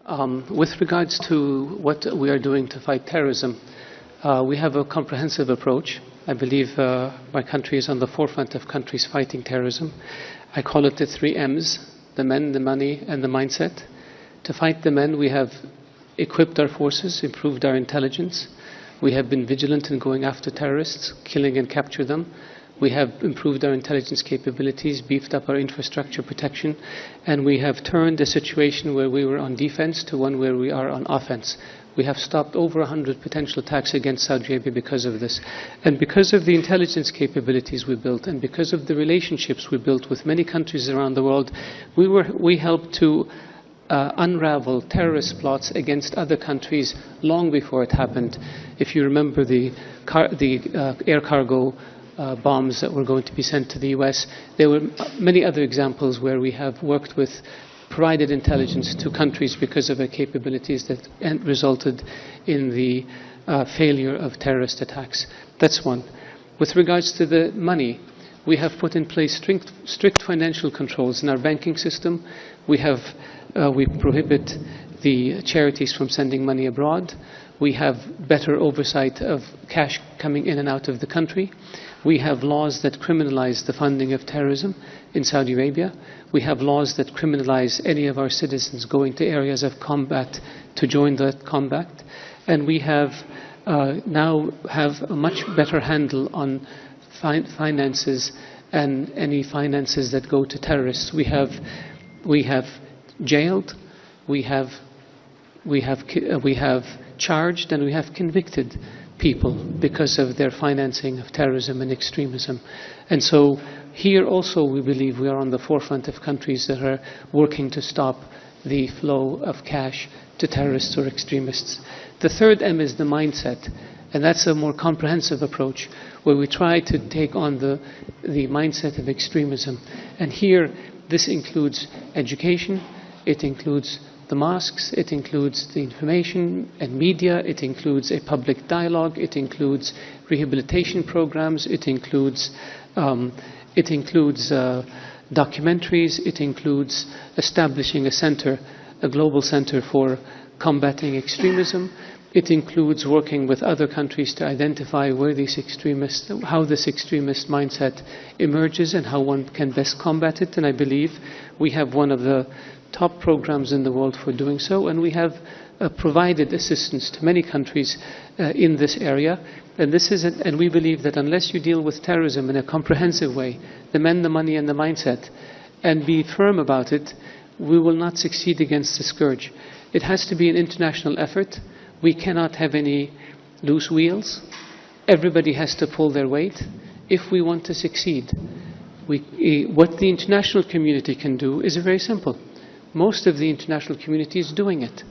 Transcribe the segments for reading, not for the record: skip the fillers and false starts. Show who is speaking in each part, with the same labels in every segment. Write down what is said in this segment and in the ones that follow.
Speaker 1: With regards to what we are doing to fight terrorism, we have a comprehensive approach. I believe my country is on the forefront of countries fighting terrorism. I call it the 3 M's, the men, the money, and the mindset. To fight the men, we have equipped our forces, improved our intelligence. We have been vigilant in going after terrorists, killing and capture them. We have improved our intelligence capabilities, beefed up our infrastructure protection, and we have turned a situation where we were on defense to one where we are on offense. We have stopped over 100 potential attacks against Saudi Arabia because of this. And because of the intelligence capabilities we built, and because of the relationships we built with many countries around the world, we helped to unravel terrorist plots against other countries long before it happened. If you remember the air cargo bombs that were going to be sent to the US, there were many other examples where we have worked with, provided intelligence to countries because of our capabilities that resulted in the failure of terrorist attacks. That's one. With regards to the money, we have put in place strict financial controls in our banking system. We prohibit the charities from sending money abroad. We have better oversight of cash coming in and out of the country. We have laws that criminalize the funding of terrorism in Saudi Arabia. We have laws that criminalize any of our citizens going to areas of combat to join that combat. And we have now have a much better handle on finances and any finances that go to terrorists. We have jailed, we have charged, and we have convicted people because of their financing of terrorism and extremism. And so here also we believe we are on the forefront of countries that are working to stop the flow of cash to terrorists or extremists. The 3rd M is the mindset, and that's a more comprehensive approach where we try to take on the mindset of extremism. And here this includes education, it includes the mosques, it includes the information and media, it includes a public dialogue, it includes rehabilitation programs, it includes documentaries, it includes establishing a global center for combating extremism. It includes working with other countries to identify where how this extremist mindset emerges and how one can best combat it. And I believe we have one of the top programs in the world for doing so, and we have provided assistance to many countries in this area. And we believe that unless you deal with terrorism in a comprehensive way, the men, the money, and the mindset, and be firm about it, we will not succeed against the scourge. It has to be an international effort. We cannot have any loose wheels. Everybody has to pull their weight if we want to succeed. What the international community can do is very simple. Most of the international community is doing it.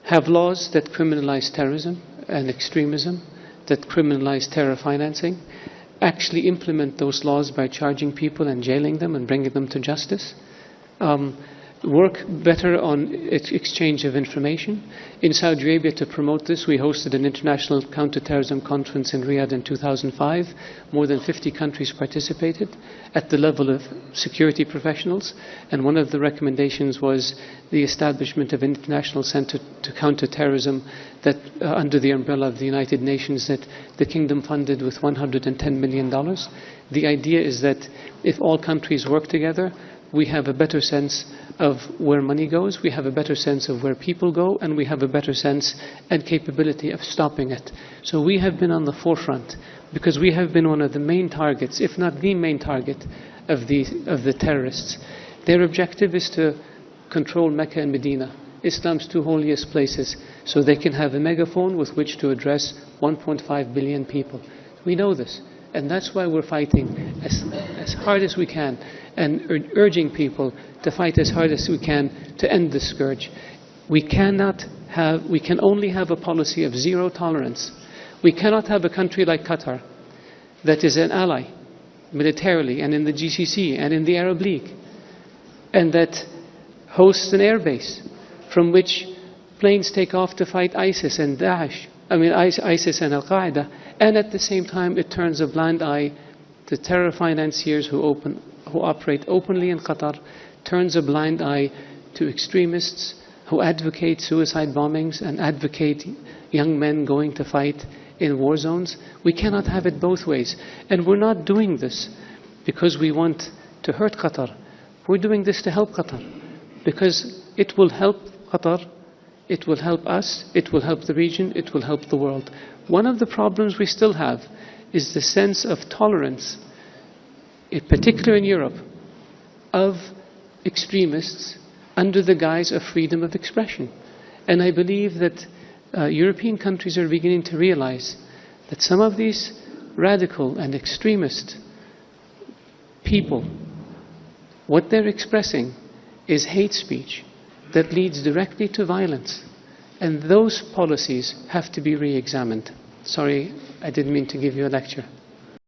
Speaker 1: Have laws that criminalize terrorism and extremism, that criminalize terror financing, actually implement those laws by charging people and jailing them and bringing them to justice. Work better on exchange of information. In Saudi Arabia, to promote this, we hosted an international counterterrorism conference in Riyadh in 2005. More than 50 countries participated at the level of security professionals. And one of the recommendations was the establishment of an international center to counter terrorism that, under the umbrella of the United Nations, that the Kingdom funded with $110 million. The idea is that if all countries work together, we have a better sense of where money goes, we have a better sense of where people go, and we have a better sense and capability of stopping it. So we have been on the forefront because we have been one of the main targets, if not the main target, of the terrorists. Their objective is to control Mecca and Medina, Islam's 2 holiest places, so they can have a megaphone with which to address 1.5 billion people. We know this. And that's why we're fighting as hard as we can and urging people to fight as hard as we can to end the scourge. We can only have a policy of zero tolerance. We cannot have a country like Qatar that is an ally militarily and in the GCC and in the Arab League, and that hosts an airbase from which planes take off to fight ISIS and ISIS and Al-Qaeda, and at the same time it turns a blind eye to terror financiers who operate openly in Qatar, turns a blind eye to extremists who advocate suicide bombings and advocate young men going to fight in war zones. We cannot have it both ways. And we're not doing this because we want to hurt Qatar. We're doing this to help Qatar, because it will help Qatar, it will help us, it will help the region, it will help the world. One of the problems we still have is the sense of tolerance, in particular in Europe, of extremists under the guise of freedom of expression. And I believe that European countries are beginning to realize that some of these radical and extremist people, what they're expressing is hate speech that leads directly to violence. And those policies have to be re-examined. Sorry, I didn't mean to give you a lecture.